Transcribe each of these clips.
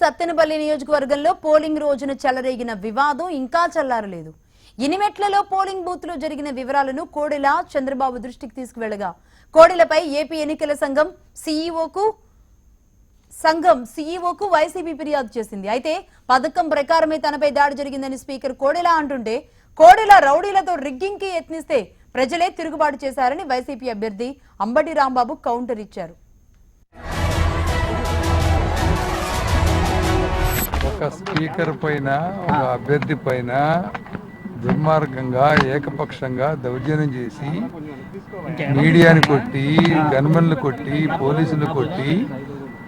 సత్తెనపల్లి నియోజకవర్గంలో పోలింగ్ రోజున చెలరేగిన వివాదం ఇంకా చల్లారలేదు. ఇనిమెట్లలో పోలింగ్ బూత్ లో జరిగిన వివరాలను కోడెల చంద్రబాబు దృష్టికి తీసుకువెళ్లగా కోడెలపై ఏపీ ఎన్నికల సంఘం సీఈఓకు వైసీపీ ఫిర్యాదు చేసింది. అయితే పథకం ప్రకారమే తనపై దాడి జరిగిందని స్పీకర్ కోడెల అంటుంటే కోడెల రౌడీలతో రిగ్గింగ్ కి యత్నిస్తే ప్రజలే తిరుగుబాటు చేశారని వైసీపీ అభ్యర్థి అంబటి రాంబాబు కౌంటర్ ఇచ్చారు. ఒక స్పీకర్ పైన ఒక అభ్యర్థి పైన దుర్మార్గంగా ఏకపక్షంగా దౌర్జన్యం చేసి మీడియాని కొట్టి గన్మెన్లు కొట్టి పోలీసులు కొట్టి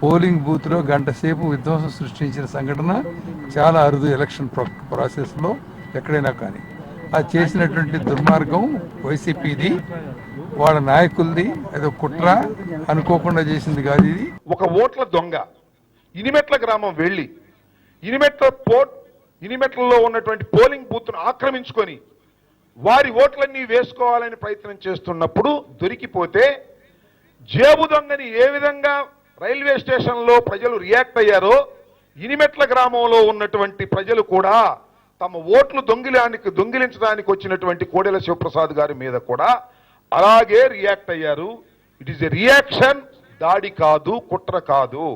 పోలింగ్ బూత్ లో గంట సేపు విధ్వంసం సృష్టించిన సంఘటన చాలా అరుదు ఎలక్షన్ ప్రాసెస్ లో ఎక్కడైనా. కానీ అది చేసినటువంటి దుర్మార్గం వైసీపీది, వాళ్ళ నాయకులది. ఏదో కుట్ర అనుకోకుండా చేసింది కాదు. ఇది ఒక ఓట్ల దొంగ ఇనిమెట్ల గ్రామం వెళ్లి ఇనిమెట్లలో ఉన్నటువంటి పోలింగ్ బూత్ ను ఆక్రమించుకొని వారి ఓట్లన్నీ వేసుకోవాలని ప్రయత్నం చేస్తున్నప్పుడు దొరికిపోతే జేబు దొంగని ఏ విధంగా రైల్వే స్టేషన్ లో ప్రజలు రియాక్ట్ అయ్యారో ఇనిమెట్ల గ్రామంలో ఉన్నటువంటి ప్రజలు కూడా తమ ఓట్లు దొంగిలించడానికి వచ్చినటువంటి కోడెల శివప్రసాద్ గారి మీద కూడా అలాగే రియాక్ట్ అయ్యారు. ఇట్ ఈస్ ఎ రియాక్షన్, దాడి కాదు, కుట్ర కాదు.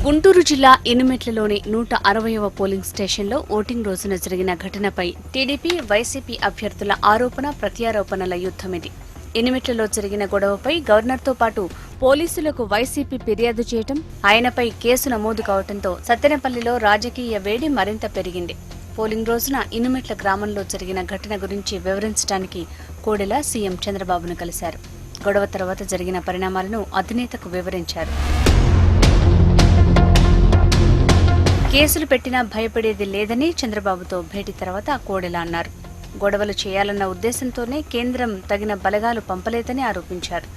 గుంటూరు జిల్లా ఇనుమెట్లలోని 160వ పోలింగ్ స్టేషన్లో ఓటింగ్ రోజున జరిగిన ఘటనపై టీడీపీ, వైసీపీ అభ్యర్థుల ఆరోపణ ప్రత్యారోపణల యుద్ధం ఇది. ఇనుమెట్లలో జరిగిన గొడవపై గవర్నర్తో పాటు పోలీసులకు వైసీపీ ఫిర్యాదు చేయటం, ఆయనపై కేసు నమోదు కావడంతో సత్తెనపల్లిలో రాజకీయ వేడి మరింత పెరిగింది. పోలింగ్ రోజున ఇనుమెట్ల గ్రామంలో జరిగిన ఘటన గురించి వివరించడానికి కోడెల సీఎం చంద్రబాబును కలిశారు. గొడవ తర్వాత జరిగిన పరిణామాలను అధినేతకు వివరించారు. కేసులు పెట్టినా భయపడేది లేదని చంద్రబాబుతో భేటీ తర్వాత కోడెల అన్నారు. గొడవలు చేయాలన్న ఉద్దేశంతోనే కేంద్రం తగిన బలగాలు పంపలేదని ఆరోపించారు.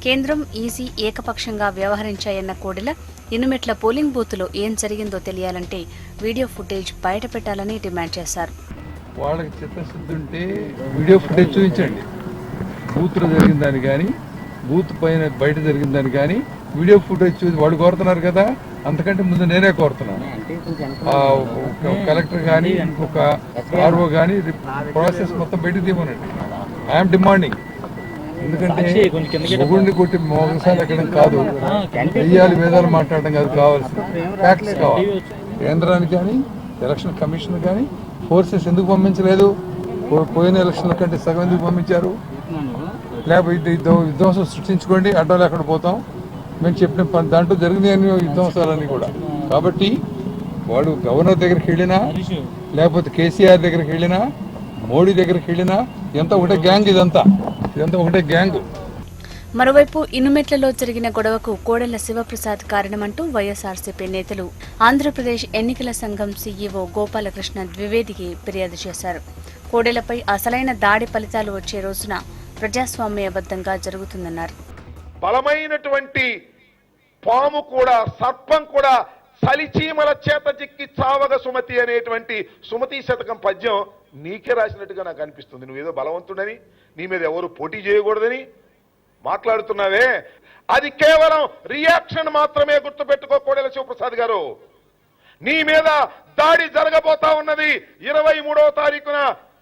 కేంద్రం, ఈసీ ఏకపక్షంగా వ్యవహరించాయన్న కోడెల ఇనుమెట్ల పోలింగ్ బూత్లో ఏం జరిగిందో తెలియాలంటే వీడియో ఫుటేజ్ బయటపెట్టాలని డిమాండ్ చేశారు. వాళ్ళకి చిత్తశుద్ధి ఉంటే వీడియో ఫుటేజ్ చూపించండి. బూత్లో జరిగిన దాన్ని కానీ, బూత్ పైన బయట జరిగిన దాన్ని కానీ వీడియో ఫుటేజ్ చూసి వాళ్ళు కోరుతున్నారు కదా. అంతకంటే ముందు నేనే కోరుతున్నాను, కలెక్టర్ కానీ ఇంకొక ఆర్ఓ కానీ ప్రాసెస్ మొత్తం బయట తీయమనండి. I'm demanding. ఎందుకంటే మొగుడిని కొట్టి మోగసాలు ఎక్కడం కాదు, వెయ్యాలి వేదాలు మాట్లాడడం కాదు, కావాల్సింది ఫ్యాక్ట్స్ కావాలి. కేంద్రానికి కానీ ఎలక్షన్ కమిషన్ కానీ ఫోర్సెస్ ఎందుకు పంపించలేదు? పోయిన ఎలక్షన్ల కంటే సగం ఎందుకు పంపించారు? లేకపోతే విధ్వంసం సృష్టించుకోండి, అడ్డాలు ఎక్కడ పోతాం. మేము చెప్పిన పని దాంట్లో జరిగినాయి విధ్వంసాలన్నీ కూడా. కాబట్టి వాడు గవర్నర్ దగ్గరికి వెళ్ళినా, లేకపోతే కేసీఆర్ దగ్గరికి వెళ్ళినా, మోడీ దగ్గరికి వెళ్ళినా ఎంత ఒకటే గ్యాంగ్. ఇదంతా ఒకటే గ్యాంగ్. మరోవైపు ఇనుమెట్లలో జరిగిన గొడవకు కోడెల శివప్రసాద్ కారణమంటూ వైఎస్ఆర్సీపీ నేతలు ఆంధ్రప్రదేశ్ ఎన్నికల సంఘం సీఈఓ గోపాలకృష్ణ ద్వివేదికి ఫిర్యాదు చేశారు. కోడెలపై అసలైన దాడి ఫలితాలు వచ్చే రోజున ప్రజాస్వామ్యబద్ధంగా జరుగుతుందన్నారు. బలమైనటువంటి పాము కూడా, సర్పం కూడా సలిచీమల చేత చిక్కి చావగ సుమతి అనేటువంటి సుమతి శతకం పద్యం నీకే రాసినట్టుగా నాకు అనిపిస్తుంది. నువ్వేదో బలవంతుడని, నీ మీద ఎవరు పోటీ చేయకూడదని మాట్లాడుతున్నావే, అది కేవలం రియాక్షన్ మాత్రమే. గుర్తుపెట్టుకో కోడెల శివప్రసాద్ గారు, నీ మీద దాడి జరగబోతా ఉన్నది 23వ తారీఖున.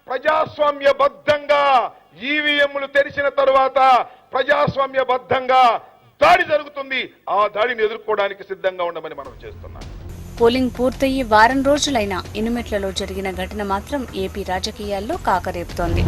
ప్రజాస్వామ్యబద్ధంగా ఈవీఎంలు తెరిచిన తరువాత ప్రజాస్వామ్యబద్ధంగా దాడి జరుగుతుంది. ఆ దాడిని ఎదుర్కోవడానికి సిద్ధంగా ఉండమని మనం చేస్తున్నాం. పోలింగ్ పూర్తయి వారం రోజులైనా ఇనుమెట్లలో జరిగిన ఘటన మాత్రం ఏపీ రాజకీయాల్లో కాకరేపుతోంది.